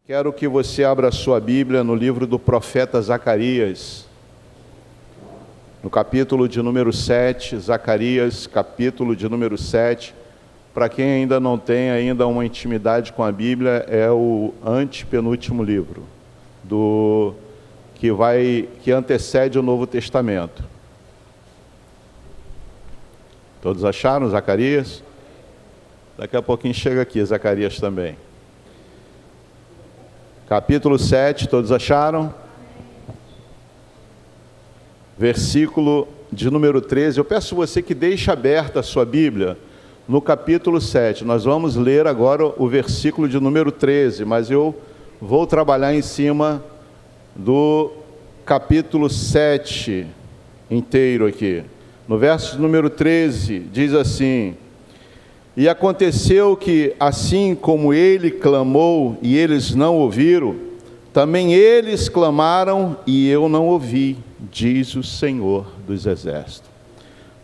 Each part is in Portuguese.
Quero que você abra a sua Bíblia no livro do profeta Zacarias, no capítulo de número 7, Zacarias, capítulo de número 7. Para quem ainda não tem ainda uma intimidade com a Bíblia, é o antepenúltimo livro, que antecede o Novo Testamento. Todos acharam Zacarias? Daqui a pouquinho chega aqui Zacarias também. Capítulo 7, todos acharam? Versículo de número 13. Eu peço você que deixe aberta a sua Bíblia no capítulo 7. Nós vamos ler agora o versículo de número 13, mas eu vou trabalhar em cima do capítulo 7 inteiro aqui. No verso de número 13, diz assim: E aconteceu que, assim como ele clamou e eles não ouviram, também eles clamaram e eu não ouvi, diz o Senhor dos Exércitos.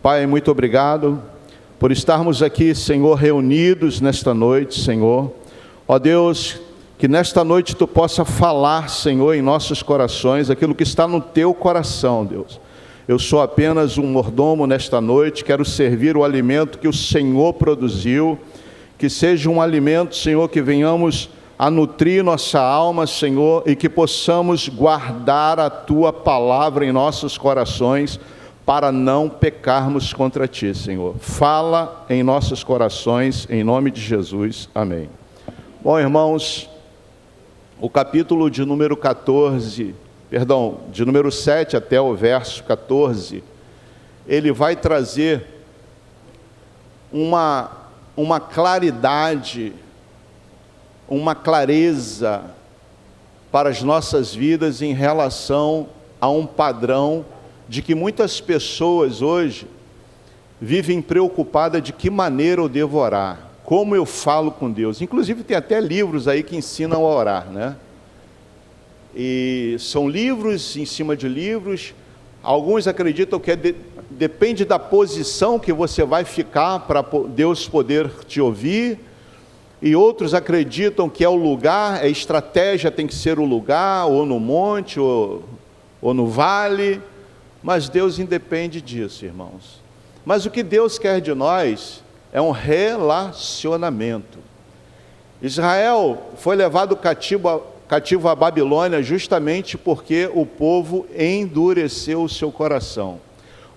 Pai, muito obrigado por estarmos aqui, Senhor, reunidos nesta noite, Senhor. Ó Deus, que nesta noite Tu possa falar, Senhor, em nossos corações, aquilo que está no Teu coração, Deus. Eu sou apenas um mordomo nesta noite, quero servir o alimento que o Senhor produziu, que seja um alimento, Senhor, que venhamos a nutrir nossa alma, Senhor, e que possamos guardar a Tua palavra em nossos corações, para não pecarmos contra Ti, Senhor. Fala em nossos corações, em nome de Jesus, amém. Bom, irmãos, o capítulo de número 7 até o verso 14, ele vai trazer uma claridade, uma clareza para as nossas vidas em relação a um padrão de que muitas pessoas hoje vivem preocupadas de que maneira eu devo orar, como eu falo com Deus. Inclusive tem até livros aí que ensinam a orar, né? E são livros em cima de livros. Alguns acreditam que depende da posição que você vai ficar para Deus poder te ouvir, e outros acreditam que é o lugar, a estratégia tem que ser o lugar, ou no monte, ou no vale, mas Deus independe disso, irmãos. Mas o que Deus quer de nós é um relacionamento. Israel foi levado cativo à Babilônia justamente porque o povo endureceu o seu coração.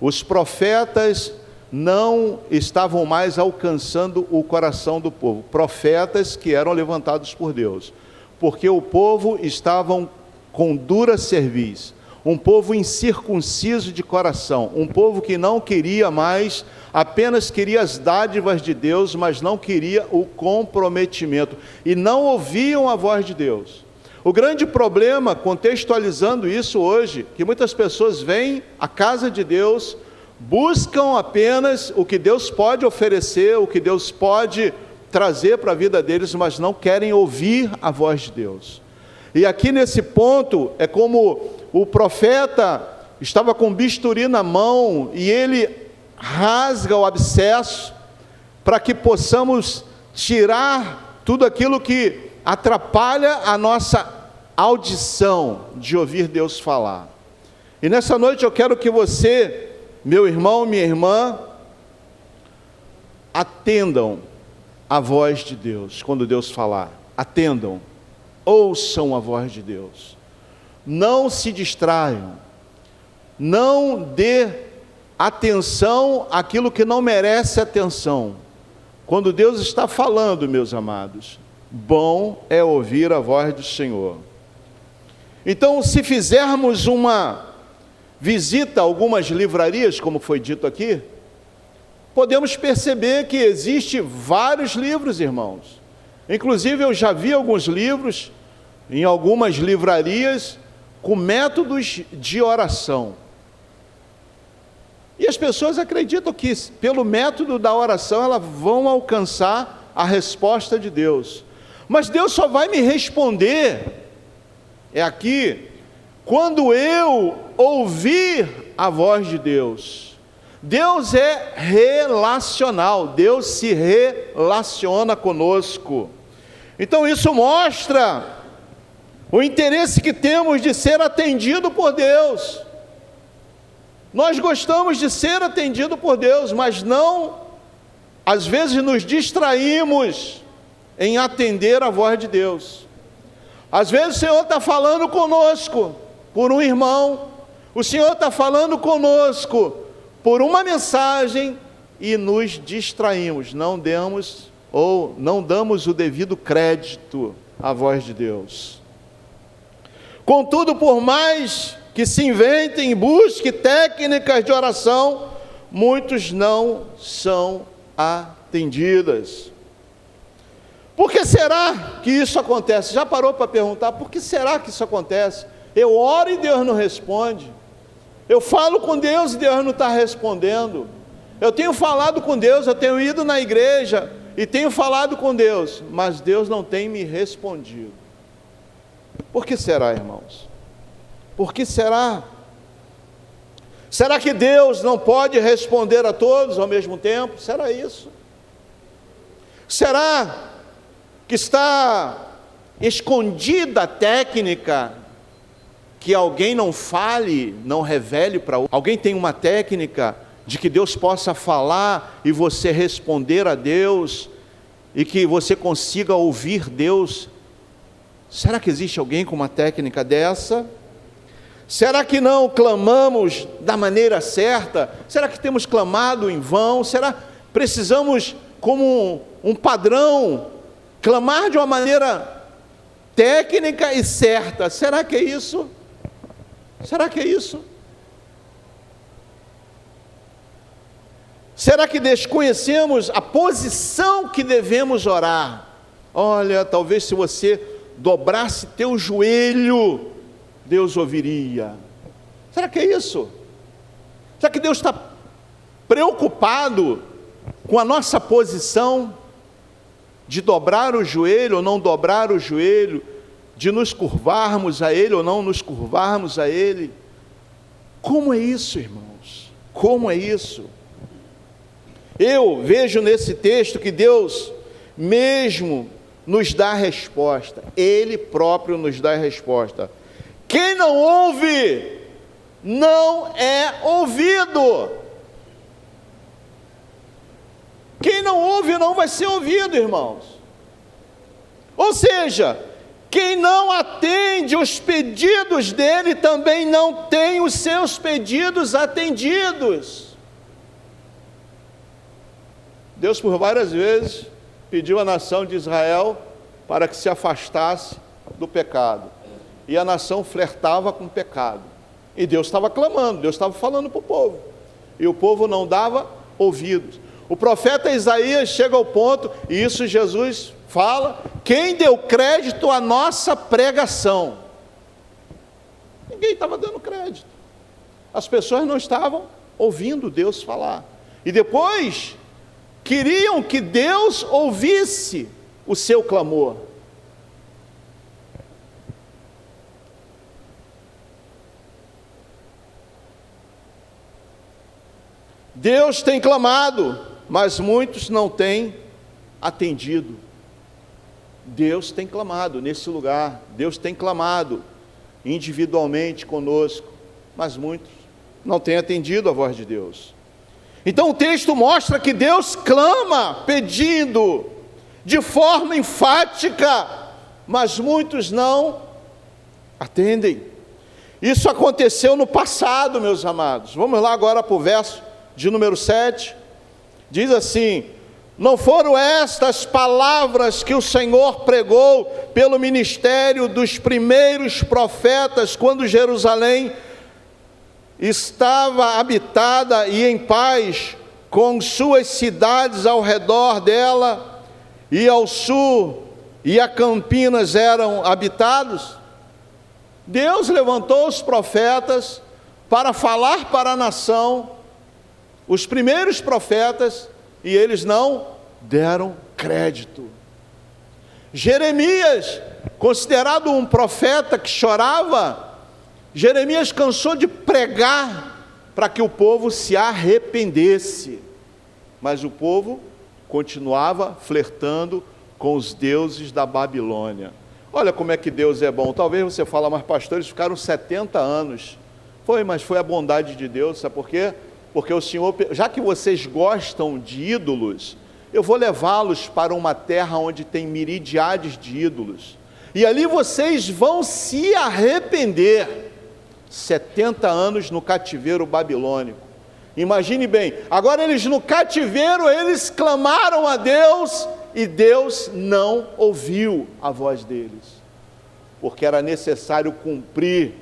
Os profetas não estavam mais alcançando o coração do povo, profetas que eram levantados por Deus, porque o povo estava com dura cerviz, um povo incircunciso de coração, um povo que não queria mais, apenas queria as dádivas de Deus, mas não queria o comprometimento, e não ouviam a voz de Deus. O grande problema, contextualizando isso hoje, que muitas pessoas vêm à casa de Deus, buscam apenas o que Deus pode oferecer, o que Deus pode trazer para a vida deles, mas não querem ouvir a voz de Deus. E aqui nesse ponto, é como o profeta estava com bisturi na mão, e ele rasga o abscesso, para que possamos tirar tudo aquilo que atrapalha a nossa audição de ouvir Deus falar. E nessa noite eu quero que você, meu irmão, minha irmã, atendam a voz de Deus. Quando Deus falar, atendam, ouçam a voz de Deus, não se distraiam, não dê atenção àquilo que não merece atenção. Quando Deus está falando, meus amados, bom é ouvir a voz do Senhor. Então, se fizermos uma visita a algumas livrarias, como foi dito aqui, podemos perceber que existe vários livros, irmãos. Inclusive, eu já vi alguns livros em algumas livrarias com métodos de oração. E as pessoas acreditam que pelo método da oração elas vão alcançar a resposta de Deus. Mas Deus só vai me responder, é aqui, quando eu ouvir a voz de Deus. Deus é relacional, Deus se relaciona conosco. Então isso mostra o interesse que temos de ser atendido por Deus. Nós gostamos de ser atendido por Deus, mas não, às vezes nos distraímos em atender a voz de Deus. Às vezes o Senhor está falando conosco por um irmão, o Senhor está falando conosco por uma mensagem e nos distraímos, não damos o devido crédito à voz de Deus. Contudo, por mais que se inventem e busquem técnicas de oração, muitos não são atendidas. Por que será que isso acontece? Já parou para perguntar, por que será que isso acontece? Eu oro e Deus não responde. Eu falo com Deus e Deus não está respondendo. Eu tenho falado com Deus, eu tenho ido na igreja e tenho falado com Deus, mas Deus não tem me respondido. Por que será, irmãos? Por que será? Será que Deus não pode responder a todos ao mesmo tempo? Será isso? Será que está escondida a técnica que alguém não fale, não revele para outro? Alguém tem uma técnica de que Deus possa falar e você responder a Deus e que você consiga ouvir Deus? Será que existe alguém com uma técnica dessa? Será que não clamamos da maneira certa? Será que temos clamado em vão? Será que precisamos, como um padrão, clamar de uma maneira técnica e certa? Será que é isso? Será que é isso? Será que desconhecemos a posição que devemos orar? Olha, talvez se você dobrasse teu joelho, Deus ouviria. Será que é isso? Será que Deus está preocupado com a nossa posição de dobrar o joelho ou não dobrar o joelho, de nos curvarmos a Ele ou não nos curvarmos a Ele? Como é isso, irmãos? Como é isso? Eu vejo nesse texto que Deus mesmo nos dá a resposta. Ele próprio nos dá a resposta. Quem não ouve, não é ouvido. Quem não ouve, não vai ser ouvido, irmãos. Ou seja, quem não atende os pedidos dele, também não tem os seus pedidos atendidos. Deus, por várias vezes, pediu à nação de Israel para que se afastasse do pecado. E a nação flertava com o pecado. E Deus estava clamando, Deus estava falando para o povo. E o povo não dava ouvidos. O profeta Isaías chega ao ponto, e isso Jesus fala, quem deu crédito à nossa pregação? Ninguém estava dando crédito. As pessoas não estavam ouvindo Deus falar. E depois, queriam que Deus ouvisse o seu clamor. Deus tem clamado, mas muitos não têm atendido. Deus tem clamado nesse lugar, Deus tem clamado individualmente conosco, mas muitos não têm atendido a voz de Deus. Então o texto mostra que Deus clama pedindo de forma enfática, mas muitos não atendem. Isso aconteceu no passado, meus amados. Vamos lá agora para o verso de número 7, diz assim: não foram estas palavras que o Senhor pregou pelo ministério dos primeiros profetas, quando Jerusalém estava habitada e em paz, com suas cidades ao redor dela, e ao sul e a Campinas eram habitados? Deus levantou os profetas para falar para a nação, os primeiros profetas, e eles não deram crédito. Jeremias, considerado um profeta que chorava, Jeremias cansou de pregar para que o povo se arrependesse, mas o povo continuava flertando com os deuses da Babilônia. Olha como é que Deus é bom. Talvez você fale, mas pastor, eles ficaram 70 anos. Mas foi a bondade de Deus, sabe por quê? Porque o Senhor, já que vocês gostam de ídolos, eu vou levá-los para uma terra onde tem miríades de ídolos, e ali vocês vão se arrepender. 70 anos no cativeiro babilônico. Imagine bem, agora eles no cativeiro, eles clamaram a Deus, e Deus não ouviu a voz deles, porque era necessário cumprir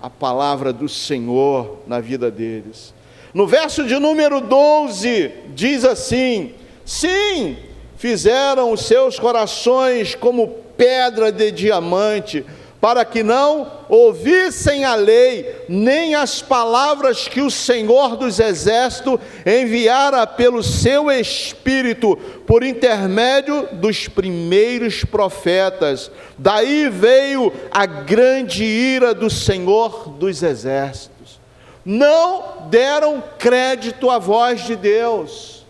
a palavra do Senhor na vida deles. No verso de número 12, diz assim: sim, fizeram os seus corações como pedra de diamante, para que não ouvissem a lei, nem as palavras que o Senhor dos Exércitos enviara pelo seu Espírito, por intermédio dos primeiros profetas. Daí veio a grande ira do Senhor dos Exércitos. Não deram crédito à voz de Deus.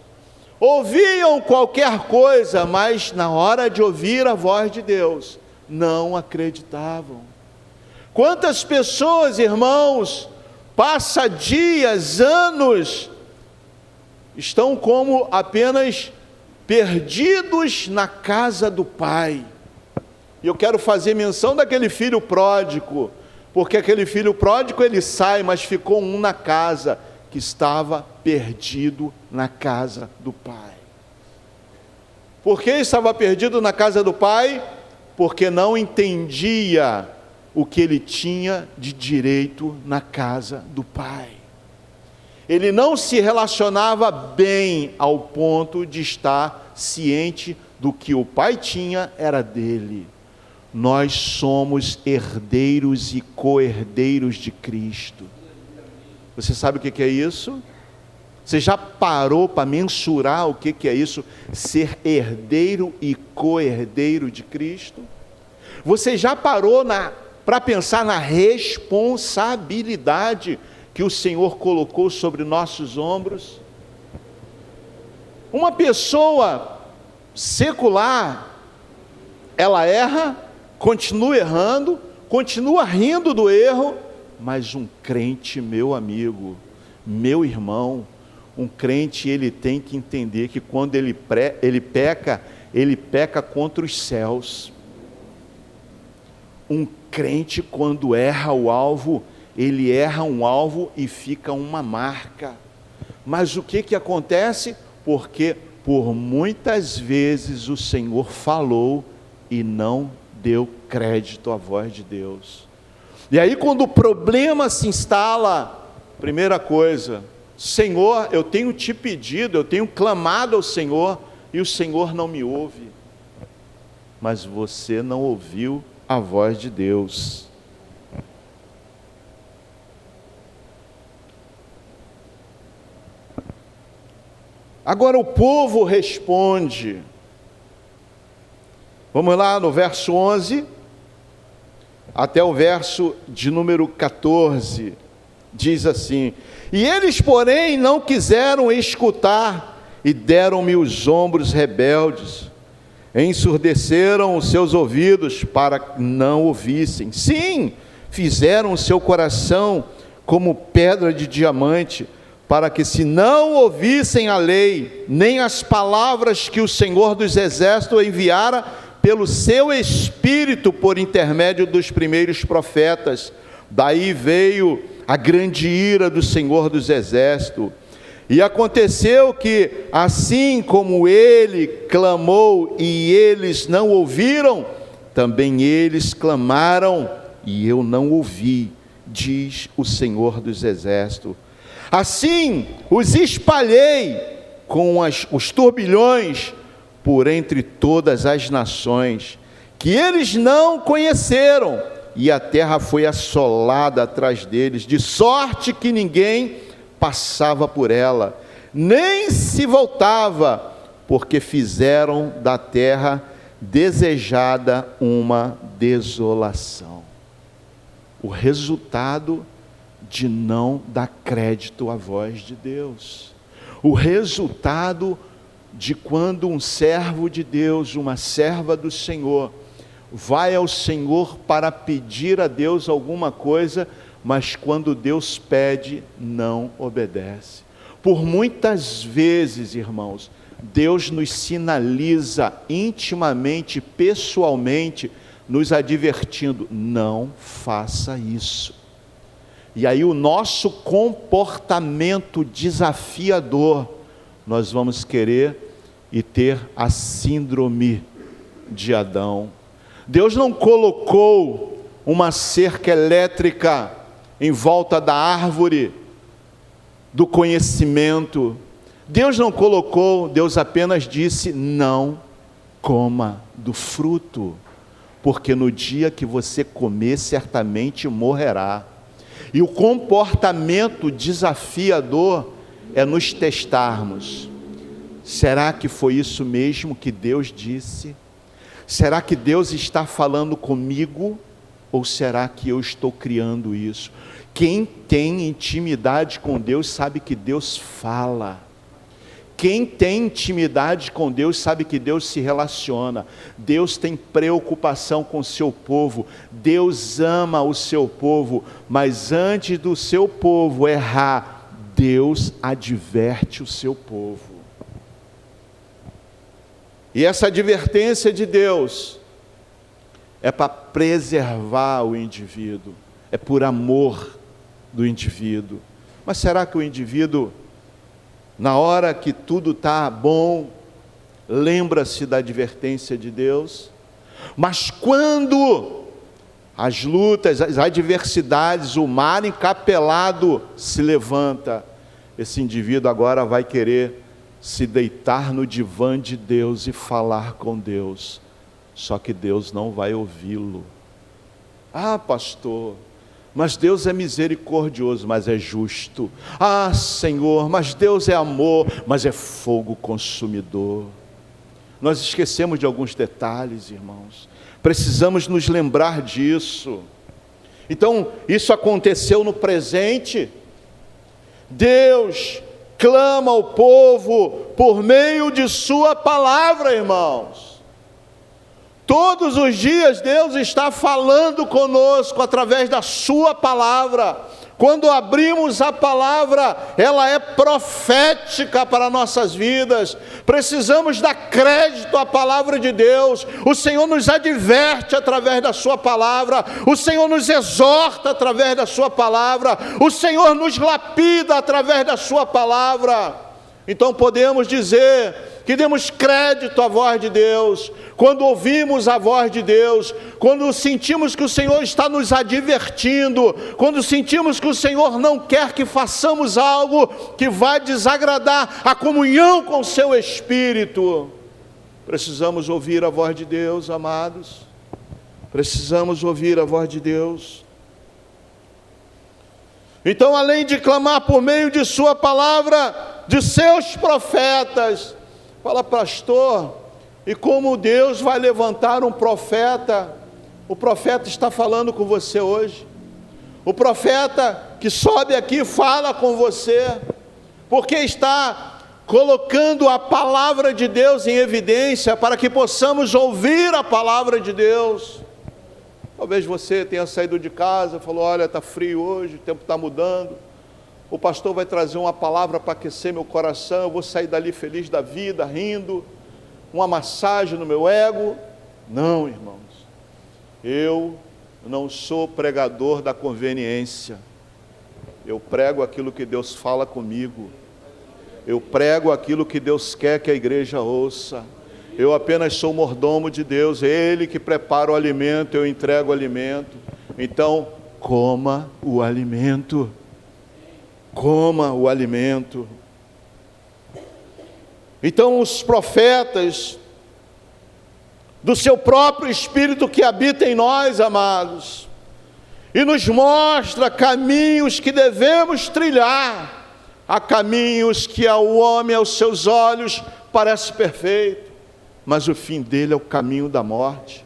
Ouviam qualquer coisa, mas na hora de ouvir a voz de Deus, não acreditavam. Quantas pessoas, irmãos, passa dias, anos, estão como apenas perdidos na casa do Pai. E eu quero fazer menção daquele filho pródigo, porque aquele filho pródigo ele sai, mas ficou um na casa, que estava perdido na casa do Pai. Por que estava perdido na casa do Pai? Porque não entendia o que ele tinha de direito na casa do Pai. Ele não se relacionava bem ao ponto de estar ciente do que o Pai tinha era dele. Nós somos herdeiros e co-herdeiros de Cristo. Você sabe o que é isso? Você já parou para mensurar o que é isso? Ser herdeiro e co-herdeiro de Cristo? Você já parou para pensar na responsabilidade que o Senhor colocou sobre nossos ombros? Uma pessoa secular, ela erra, continua errando, continua rindo do erro, mas um crente, meu amigo, meu irmão, um crente, ele tem que entender que quando ele peca contra os céus. Um crente, quando erra o alvo, ele erra um alvo e fica uma marca. Mas o que acontece? Porque por muitas vezes o Senhor falou e não deu crédito à voz de Deus. E aí quando o problema se instala, primeira coisa, Senhor, eu tenho te pedido, eu tenho clamado ao Senhor, e o Senhor não me ouve. Mas você não ouviu a voz de Deus. Agora o povo responde. Vamos lá no verso 11, até o verso de número 14, diz assim: e eles, porém, não quiseram escutar, e deram-me os ombros rebeldes, ensurdeceram os seus ouvidos para que não ouvissem. Sim, fizeram o seu coração como pedra de diamante, para que se não ouvissem a lei, nem as palavras que o Senhor dos Exércitos enviara pelo seu Espírito por intermédio dos primeiros profetas. Daí veio a grande ira do Senhor dos Exércitos. E aconteceu que, assim como ele clamou e eles não ouviram, também eles clamaram e eu não ouvi, diz o Senhor dos Exércitos. Assim os espalhei com os turbilhões por entre todas as nações, que eles não conheceram, e a terra foi assolada atrás deles, de sorte que ninguém passava por ela, nem se voltava, porque fizeram da terra desejada uma desolação. O resultado de não dar crédito à voz de Deus. O resultado de quando um servo de Deus, uma serva do Senhor, vai ao Senhor para pedir a Deus alguma coisa, mas quando Deus pede, não obedece. Por muitas vezes, irmãos, Deus nos sinaliza intimamente, pessoalmente, nos advertindo: não faça isso. E aí o nosso comportamento desafiador, nós vamos querer e ter a síndrome de Adão. Deus não colocou uma cerca elétrica em volta da árvore do conhecimento. Deus não colocou, Deus apenas disse: não coma do fruto, porque no dia que você comer, certamente morrerá. E o comportamento desafiador é nos testarmos. Será que foi isso mesmo que Deus disse? Será que Deus está falando comigo? Ou será que eu estou criando isso? Quem tem intimidade com Deus sabe que Deus fala. Quem tem intimidade com Deus sabe que Deus se relaciona. Deus tem preocupação com o seu povo. Deus ama o seu povo. Mas antes do seu povo errar, Deus adverte o seu povo. E essa advertência de Deus é para preservar o indivíduo. É por amor do indivíduo. Mas será que o indivíduo, na hora que tudo está bom, lembra-se da advertência de Deus? Mas quando as lutas, as adversidades, o mar encapelado se levanta, esse indivíduo agora vai querer se deitar no divã de Deus e falar com Deus. Só que Deus não vai ouvi-lo. Ah, pastor, mas Deus é misericordioso, mas é justo. Ah, Senhor, mas Deus é amor, mas é fogo consumidor. Nós esquecemos de alguns detalhes, irmãos. Precisamos nos lembrar disso. Então, isso aconteceu no presente. Deus clama ao povo por meio de sua palavra, irmãos. Todos os dias Deus está falando conosco através da sua palavra. Quando abrimos a palavra, ela é profética para nossas vidas. Precisamos dar crédito à palavra de Deus. O Senhor nos adverte através da sua palavra. O Senhor nos exorta através da sua palavra. O Senhor nos lapida através da sua palavra. Então podemos dizer que demos crédito à voz de Deus, quando ouvimos a voz de Deus, quando sentimos que o Senhor está nos advertindo, quando sentimos que o Senhor não quer que façamos algo que vai desagradar a comunhão com o seu Espírito. Precisamos ouvir a voz de Deus, amados. Precisamos ouvir a voz de Deus. Então, além de clamar por meio de sua palavra, de seus profetas, fala, pastor, e como Deus vai levantar um profeta? O profeta está falando com você hoje. O profeta que sobe aqui fala com você, porque está colocando a palavra de Deus em evidência, para que possamos ouvir a palavra de Deus. Talvez você tenha saído de casa, falou, olha, está frio hoje, o tempo está mudando. O pastor vai trazer uma palavra para aquecer meu coração, eu vou sair dali feliz da vida, rindo, uma massagem no meu ego. Não, irmãos, eu não sou pregador da conveniência. Eu prego aquilo que Deus fala comigo. Eu prego aquilo que Deus quer que a igreja ouça. Eu apenas sou mordomo de Deus, Ele que prepara o alimento, eu entrego o alimento. Então, coma o alimento. Coma o alimento. Então os profetas, do seu próprio Espírito que habita em nós, amados, e nos mostra caminhos que devemos trilhar. Há caminhos que ao homem, aos seus olhos, parece perfeito, mas o fim dele é o caminho da morte.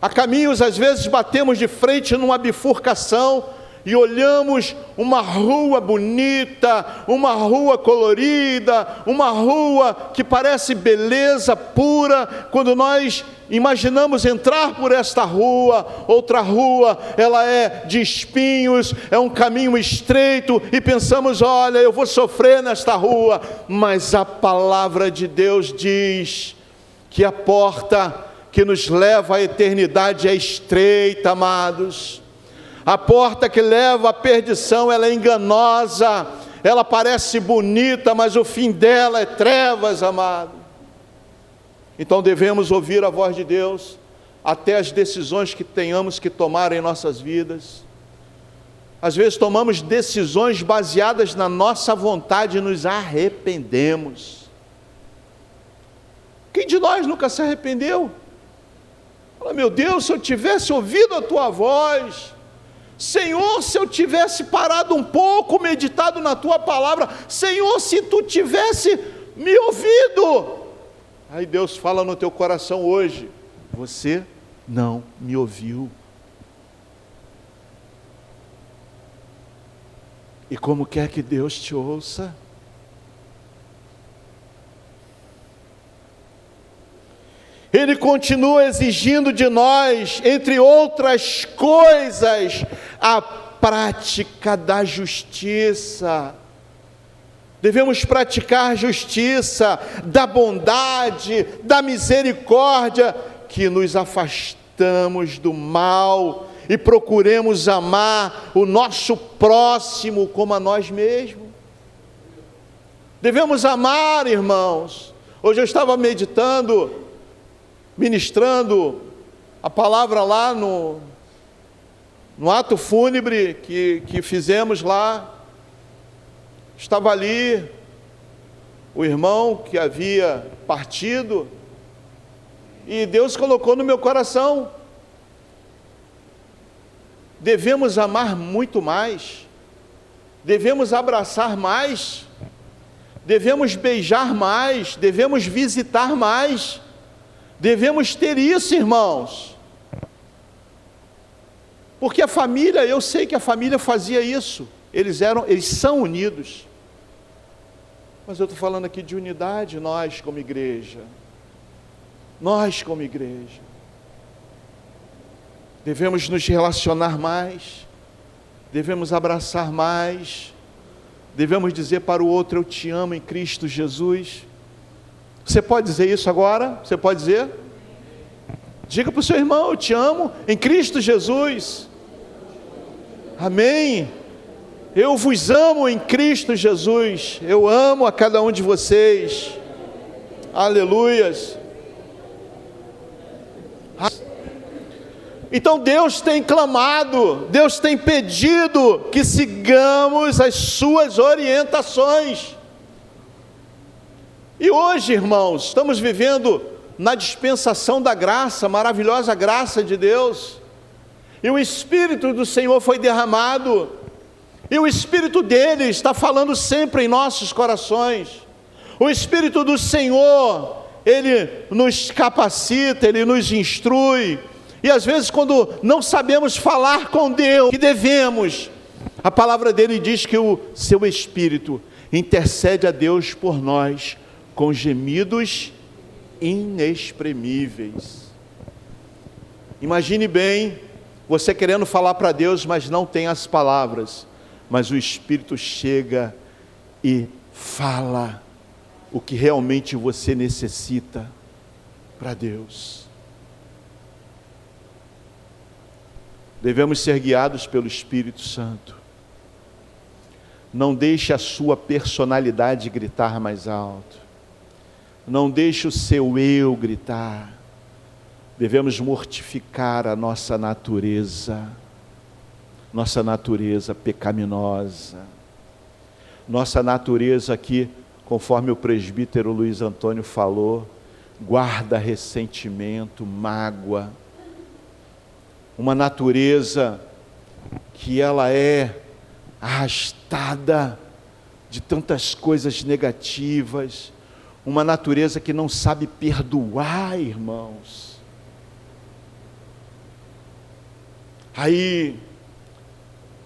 Há caminhos, às vezes batemos de frente numa bifurcação, e olhamos uma rua bonita, uma rua colorida, uma rua que parece beleza pura, quando nós imaginamos entrar por esta rua, outra rua, ela é de espinhos, é um caminho estreito, e pensamos, olha, eu vou sofrer nesta rua, mas a palavra de Deus diz que a porta que nos leva à eternidade é estreita, amados. A porta que leva à perdição, ela é enganosa, ela parece bonita, mas o fim dela é trevas, amado. Então devemos ouvir a voz de Deus, até as decisões que tenhamos que tomar em nossas vidas. Às vezes tomamos decisões baseadas na nossa vontade e nos arrependemos. Quem de nós nunca se arrependeu? Fala, meu Deus, se eu tivesse ouvido a tua voz, Senhor, se eu tivesse parado um pouco, meditado na tua palavra, Senhor, se tu tivesse me ouvido. Aí Deus fala no teu coração hoje, você não me ouviu. E como quer que Deus te ouça? Ele continua exigindo de nós, entre outras coisas, a prática da justiça. Devemos praticar justiça, da bondade, da misericórdia, que nos afastamos do mal e procuremos amar o nosso próximo como a nós mesmos. Devemos amar, irmãos. Hoje eu estava meditando, ministrando a palavra lá no ato fúnebre que fizemos lá. Estava ali o irmão que havia partido, e Deus colocou no meu coração, devemos amar muito mais, devemos abraçar mais, devemos beijar mais, devemos visitar mais, devemos ter isso, irmãos, porque a família, eu sei que a família fazia isso, eles são unidos, mas eu estou falando aqui de unidade, nós como igreja, devemos nos relacionar mais, devemos abraçar mais, devemos dizer para o outro, eu te amo em Cristo Jesus. Você pode dizer isso agora? Você pode dizer? Diga para o seu irmão, eu te amo em Cristo Jesus. Amém. Eu vos amo em Cristo Jesus. Eu amo a cada um de vocês. Aleluias. Então Deus tem clamado, Deus tem pedido que sigamos as suas orientações. E hoje, irmãos, estamos vivendo na dispensação da graça, maravilhosa graça de Deus. E o Espírito do Senhor foi derramado. E o Espírito dele está falando sempre em nossos corações. O Espírito do Senhor, ele nos capacita, ele nos instrui. E às vezes quando não sabemos falar com Deus, que devemos, a palavra dele diz que o seu Espírito intercede a Deus por nós, com gemidos inexprimíveis. Imagine bem, você querendo falar para Deus, mas não tem as palavras, mas o Espírito chega e fala o que realmente você necessita para Deus. Devemos ser guiados pelo Espírito Santo. Não deixe a sua personalidade gritar mais alto. Não deixe o seu eu gritar. Devemos mortificar a nossa natureza pecaminosa, nossa natureza que, conforme o presbítero Luiz Antônio falou, guarda ressentimento, mágoa, uma natureza que ela é arrastada de tantas coisas negativas, uma natureza que não sabe perdoar, irmãos. Aí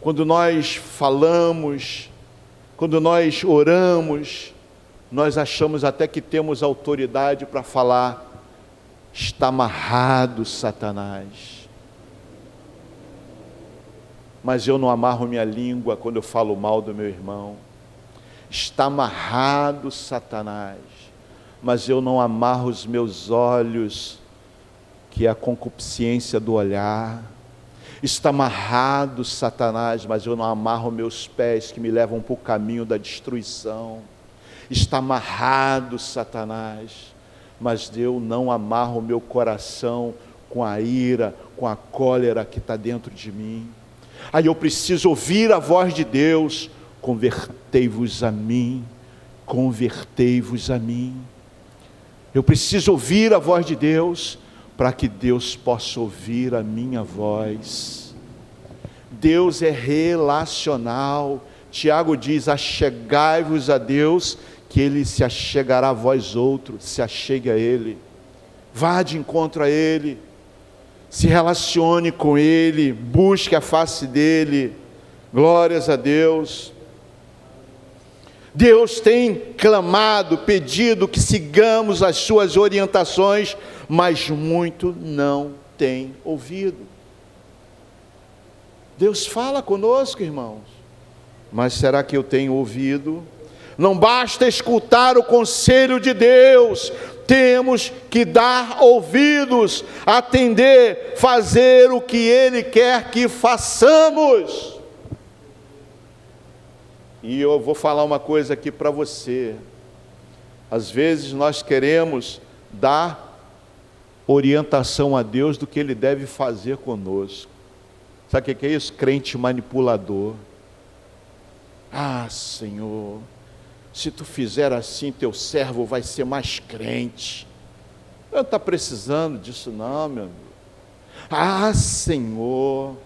quando nós falamos, quando nós oramos, nós achamos até que temos autoridade para falar. Está amarrado, Satanás. Mas eu não amarro minha língua quando eu falo mal do meu irmão. Está amarrado, Satanás. Mas eu não amarro os meus olhos, que é a concupiscência do olhar. Está amarrado, Satanás, mas eu não amarro meus pés, que me levam para o caminho da destruição. Está amarrado, Satanás, mas eu não amarro o meu coração com a ira, com a cólera que está dentro de mim. Aí eu preciso ouvir a voz de Deus: convertei-vos a mim, convertei-vos a mim. Eu preciso ouvir a voz de Deus, para que Deus possa ouvir a minha voz. Deus é relacional. Tiago diz: achegai-vos a Deus, que Ele se achegará a vós outros. Se achegue a Ele, vá de encontro a Ele, se relacione com Ele, busque a face dEle. Glórias a Deus. Deus tem clamado, pedido que sigamos as suas orientações, mas muito não tem ouvido. Deus fala conosco, irmãos, mas será que eu tenho ouvido? Não basta escutar o conselho de Deus, temos que dar ouvidos, atender, fazer o que Ele quer que façamos. E eu vou falar uma coisa aqui para você. Às vezes nós queremos dar orientação a Deus do que Ele deve fazer conosco. Sabe o que é isso? Crente manipulador. Ah, Senhor, se tu fizer assim, teu servo vai ser mais crente. Não está precisando disso não, meu amigo. Ah, Senhor,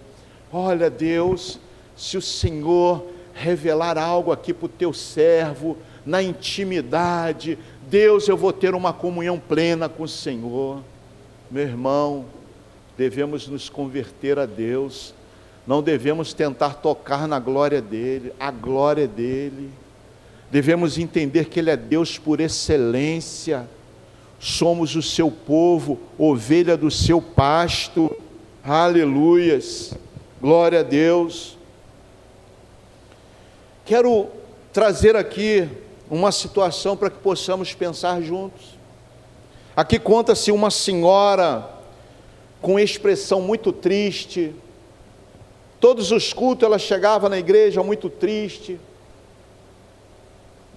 olha, Deus, se o Senhor revelar algo aqui para o teu servo, na intimidade, Deus, eu vou ter uma comunhão plena com o Senhor. Meu irmão, devemos nos converter a Deus, não devemos tentar tocar na glória dEle, a glória é dEle. Devemos entender que Ele é Deus por excelência, somos o seu povo, ovelha do seu pasto. Aleluias, glória a Deus. Quero trazer aqui uma situação para que possamos pensar juntos. Aqui conta-se uma senhora com expressão muito triste. Todos os cultos ela chegava na igreja muito triste,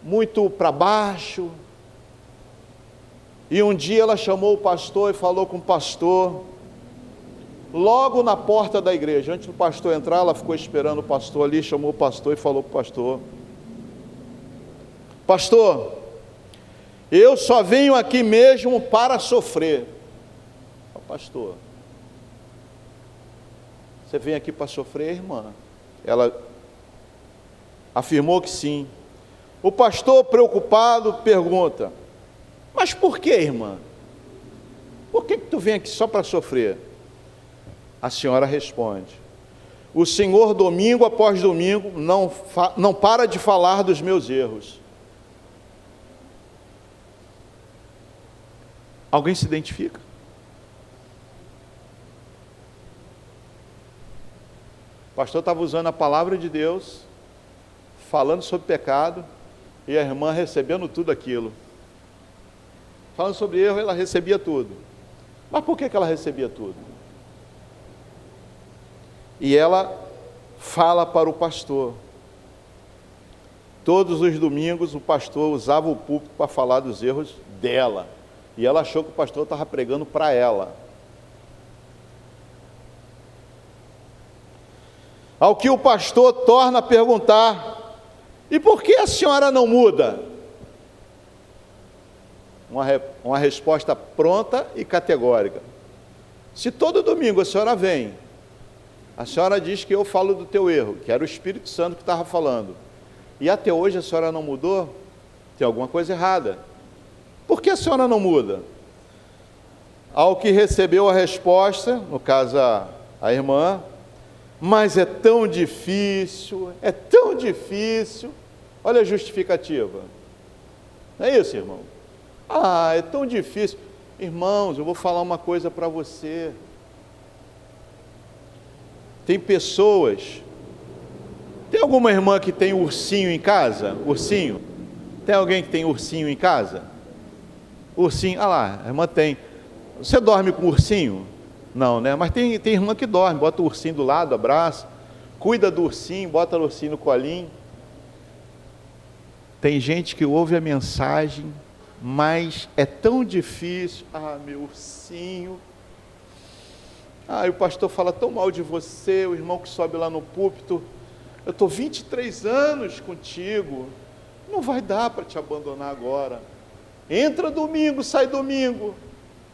muito para baixo. E um dia ela chamou o pastor e falou com o pastor, logo na porta da igreja, antes do pastor entrar, ela ficou esperando o pastor ali, chamou o pastor e falou para o pastor: pastor, eu só venho aqui mesmo para sofrer. Pastor, você vem aqui para sofrer, irmã? Ela afirmou que sim. O pastor, preocupado, pergunta: mas por que, irmã? Por que tu vem aqui só para sofrer? A senhora responde: o Senhor, domingo após domingo, não para de falar dos meus erros. Alguém se identifica? O pastor estava usando a palavra de Deus, falando sobre pecado, e a irmã recebendo tudo aquilo. Falando sobre erro, ela recebia tudo. Mas por que ela recebia tudo? E ela fala para o pastor. Todos os domingos o pastor usava o púlpito para falar dos erros dela. E ela achou que o pastor estava pregando para ela. Ao que o pastor torna a perguntar: e por que a senhora não muda? Uma resposta pronta e categórica: se todo domingo a senhora vem, a senhora diz que eu falo do teu erro, que era o Espírito Santo que estava falando, e até hoje a senhora não mudou, tem alguma coisa errada. Por que a senhora não muda? Ao que recebeu a resposta, no caso a irmã, Mas é tão difícil, é tão difícil. Olha a justificativa. Não é isso, irmão? Ah, é tão difícil. Irmãos, eu vou falar uma coisa para você. Tem pessoas... Tem alguma irmã que tem ursinho em casa? Ursinho? Tem alguém que tem ursinho em casa? Ursinho, ah lá, a irmã tem. Você dorme com ursinho? Não, né? Mas tem irmã que dorme, bota o ursinho do lado, abraça, cuida do ursinho, bota o ursinho no colinho. Tem gente que ouve a mensagem, mas é tão difícil. Ah, meu ursinho. Ah, e o pastor fala tão mal de você, o irmão que sobe lá no púlpito. Eu estou 23 anos contigo, não vai dar para te abandonar agora. Entra domingo, sai domingo,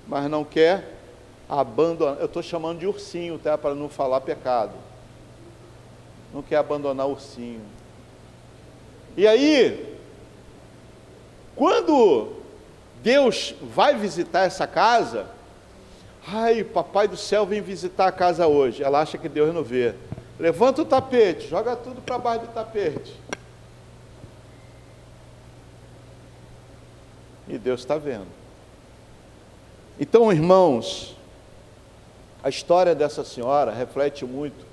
mas não quer abandonar. Eu estou chamando de ursinho, tá? Para não falar pecado. Não quer abandonar o ursinho. E aí, quando Deus vai visitar essa casa, ai, papai do céu vem visitar a casa hoje. Ela acha que Deus não vê. Levanta o tapete, joga tudo para baixo do tapete. E Deus está vendo. Então, irmãos, a história dessa senhora reflete muito,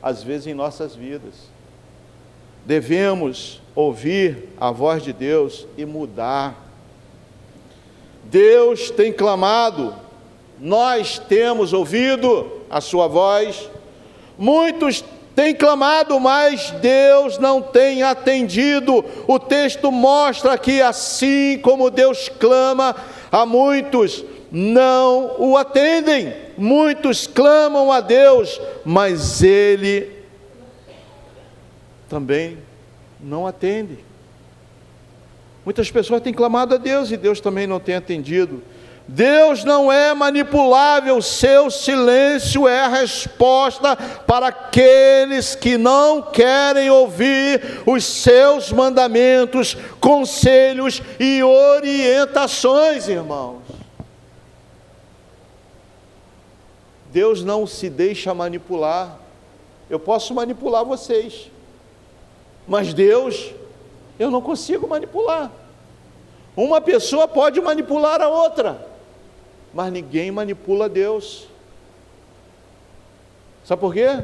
às vezes, em nossas vidas. Devemos ouvir a voz de Deus e mudar. Deus tem clamado, nós temos ouvido a sua voz. Muitos têm clamado, mas Deus não tem atendido. O texto mostra que assim como Deus clama, há muitos não o atendem. Muitos clamam a Deus, mas Ele também não atende. Muitas pessoas têm clamado a Deus e Deus também não tem atendido. Deus não é manipulável, seu silêncio é a resposta para aqueles que não querem ouvir os seus mandamentos, conselhos e orientações, irmãos. Deus não se deixa manipular. Eu posso manipular vocês, mas Deus, eu não consigo manipular. Uma pessoa pode manipular a outra, mas ninguém manipula Deus. Sabe por quê?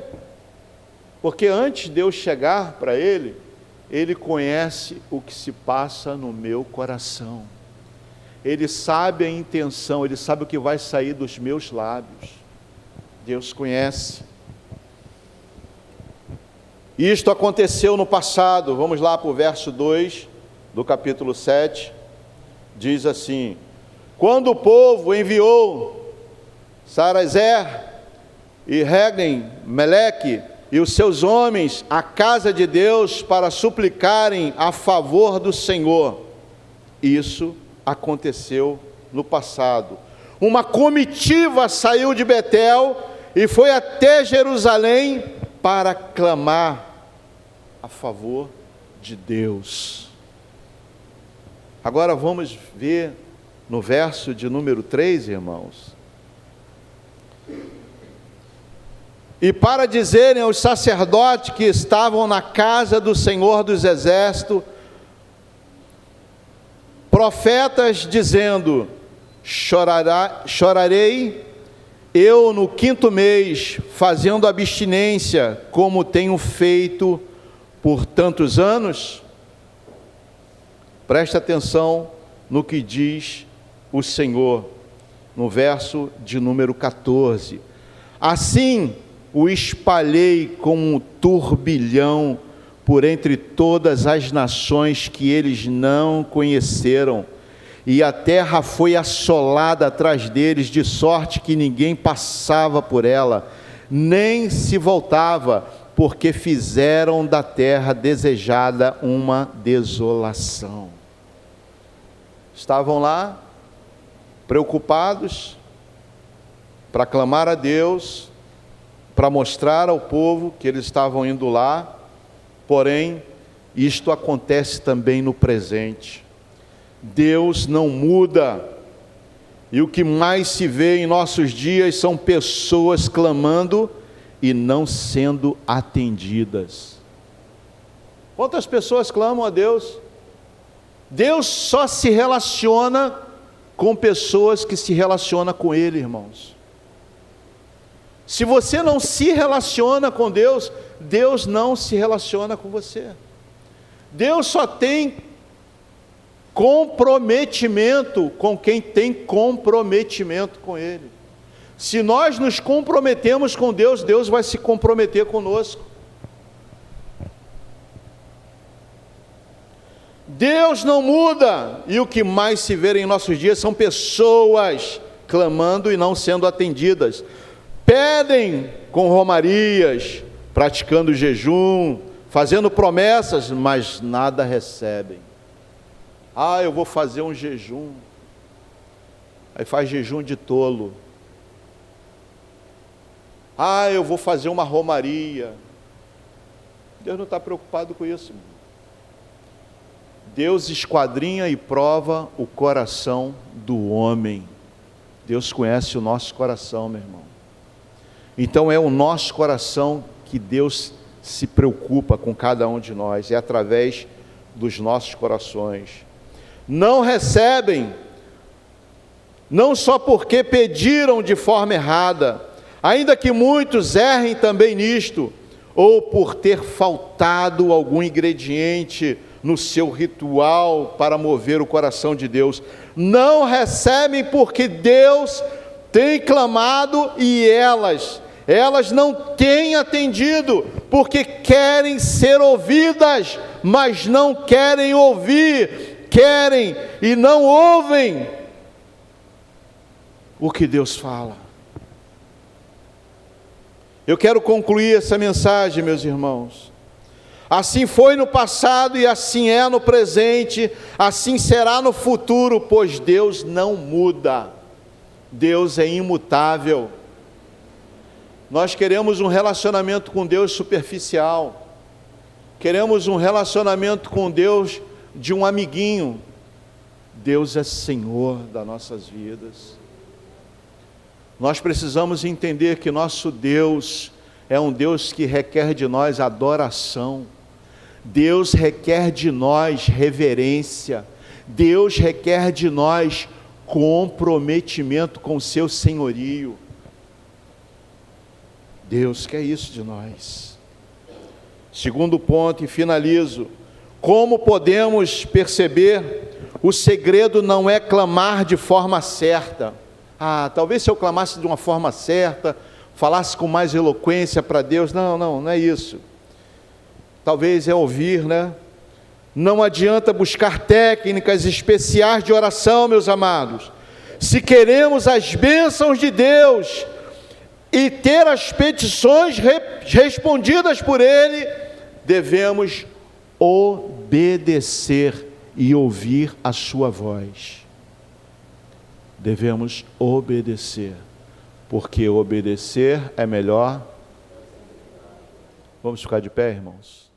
Porque antes de Deus chegar para ele, ele conhece o que se passa no meu coração. Ele sabe a intenção, ele sabe o que vai sair dos meus lábios. Deus conhece. Isto aconteceu no passado. Vamos lá para o verso 2 do capítulo 7. Diz assim: quando o povo enviou Sarazer e Regem, Meleque e os seus homens à casa de Deus para suplicarem a favor do Senhor, isso aconteceu no passado. Uma comitiva saiu de Betel e foi até Jerusalém para clamar a favor de Deus. Agora vamos ver no verso de número 3, irmãos. E para dizerem aos sacerdotes que estavam na casa do Senhor dos Exércitos, profetas dizendo: chorarei eu no 5º mês, fazendo abstinência, como tenho feito por tantos anos. Preste atenção no que diz o Senhor, no verso de número 14. Assim o espalhei como um turbilhão por entre todas as nações que eles não conheceram, e a terra foi assolada atrás deles, de sorte que ninguém passava por ela, nem se voltava, porque fizeram da terra desejada uma desolação. Estavam lá, preocupados, para clamar a Deus, para mostrar ao povo que eles estavam indo lá, porém, isto acontece também no presente. Deus não muda, e o que mais se vê em nossos dias são pessoas clamando e não sendo atendidas. Quantas pessoas clamam a Deus? Deus só se relaciona com pessoas que se relacionam com Ele, irmãos. Se você não se relaciona com Deus, Deus não se relaciona com você. Deus só tem comprometimento com quem tem comprometimento com Ele. Se nós nos comprometemos com Deus, Deus vai se comprometer conosco. Deus não muda, e o que mais se vê em nossos dias são pessoas clamando e não sendo atendidas. Pedem com romarias, praticando jejum, fazendo promessas, mas nada recebem. Eu vou fazer um jejum. Aí faz jejum de tolo. Eu vou fazer uma romaria. Deus não está preocupado com isso, irmão. Deus esquadrinha e prova o coração do homem. Deus conhece o nosso coração, meu irmão. Então é o nosso coração que Deus se preocupa com cada um de nós, é através dos nossos corações. Não recebem, não só porque pediram de forma errada, ainda que muitos errem também nisto, ou por ter faltado algum ingrediente no seu ritual para mover o coração de Deus. Não recebem porque Deus tem clamado e elas não têm atendido, porque querem ser ouvidas, mas não querem ouvir, querem e não ouvem o que Deus fala. Eu quero concluir essa mensagem, meus irmãos. Assim foi no passado e assim é no presente, assim será no futuro, pois Deus não muda, Deus é imutável. Nós queremos um relacionamento com Deus superficial, queremos um relacionamento com Deus de um amiguinho. Deus é Senhor das nossas vidas. Nós precisamos entender que nosso Deus é um Deus que requer de nós adoração. Deus requer de nós reverência. Deus requer de nós comprometimento com o seu senhorio. Deus quer isso de nós. Segundo ponto, e finalizo. Como podemos perceber, o segredo não é clamar de forma certa. Talvez se eu clamasse de uma forma certa, falasse com mais eloquência para Deus. Não é isso. Talvez é ouvir, né? Não adianta buscar técnicas especiais de oração, meus amados. Se queremos as bênçãos de Deus e ter as petições respondidas por Ele, devemos obedecer e ouvir a sua voz. Devemos obedecer, porque obedecer é melhor. Vamos ficar de pé, irmãos?